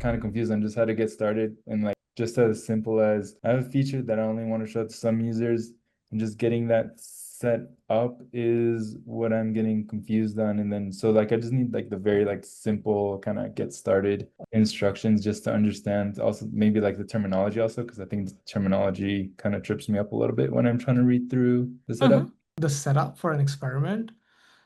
kind of confused on just how to get started. And like just as simple as I have a feature that I only want to show to some users, and just getting that set up is what I'm getting confused on. And then so like I just need like the very like simple kind of get started instructions just to understand also maybe like the terminology also, because I think the terminology kind of trips me up a little bit when I'm trying to read through the setup. The setup for an experiment.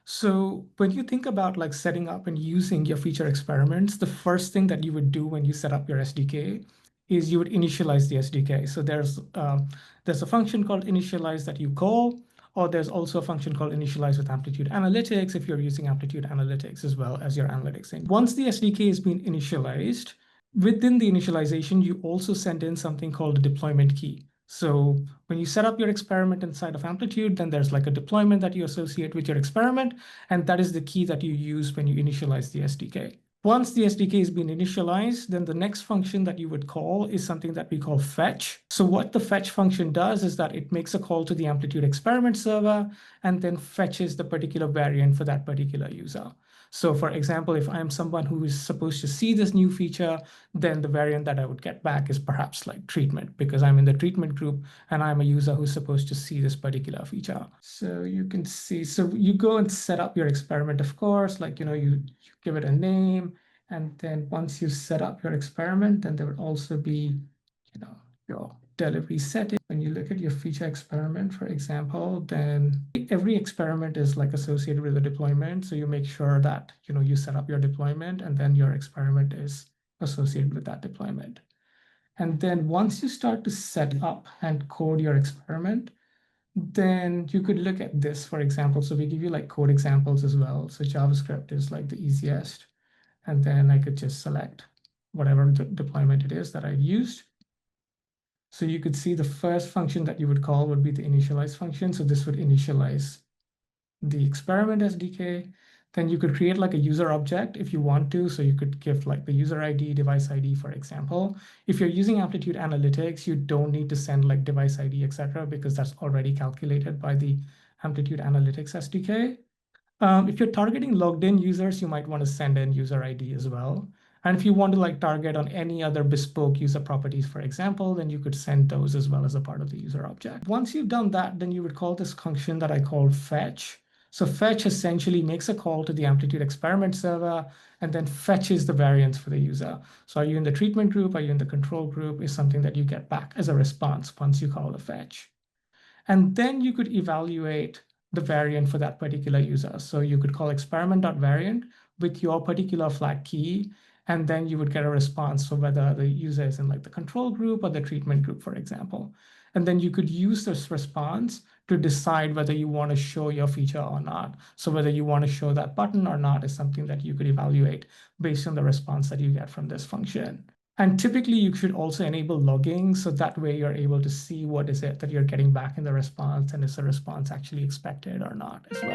So when you think about like setting up and using your feature experiments, the first thing that you would do when you set up your SDK is you would initialize the SDK. So there's a function called initialize that you call, or there's also a function called initialize with Amplitude Analytics if you're using Amplitude Analytics as well as your analytics thing. Once the SDK has been initialized, within the initialization, you also send in something called a deployment key. So when you set up your experiment inside of Amplitude, then there's like a deployment that you associate with your experiment, and that is the key that you use when you initialize the SDK. Once the SDK has been initialized, then the next function that you would call is something that we call fetch. So what the fetch function does is that it makes a call to the Amplitude Experiment server and then fetches the particular variant for that particular user. So for example, if I'm someone who is supposed to see this new feature, then the variant that I would get back is perhaps like treatment, because I'm in the treatment group and I'm a user who's supposed to see this particular feature. So you can see, so you go and set up your experiment, of course, like, you give it a name. And then once you set up your experiment, then there would also be, your delivery setting. When you look at your feature experiment, for example, then every experiment is like associated with a deployment. So you make sure that, you set up your deployment and then your experiment is associated with that deployment. And then once you start to set up and code your experiment, then you could look at this, for example. So we give you like code examples as well. So JavaScript is like the easiest. And then I could just select whatever deployment it is that I used. So you could see the first function that you would call would be the initialize function. So this would initialize the experiment SDK. Then you could create like a user object if you want to. So you could give like the user ID, device ID, for example. If you're using Amplitude Analytics, you don't need to send like device ID, etc., because that's already calculated by the Amplitude Analytics SDK. If you're targeting logged in users, you might want to send in user ID as well. And if you want to like target on any other bespoke user properties, for example, then you could send those as well as a part of the user object. Once you've done that, then you would call this function that I call fetch. So fetch essentially makes a call to the Amplitude Experiment server and then fetches the variants for the user. So are you in the treatment group? Are you in the control group? Is something that you get back as a response once you call the fetch. And then you could evaluate the variant for that particular user. So you could call experiment.variant with your particular flag key, and then you would get a response for whether the user is in like the control group or the treatment group, for example. And then you could use this response to decide whether you want to show your feature or not. So whether you want to show that button or not is something that you could evaluate based on the response that you get from this function. And typically you should also enable logging, so that way you're able to see what is it that you're getting back in the response and is the response actually expected or not as well.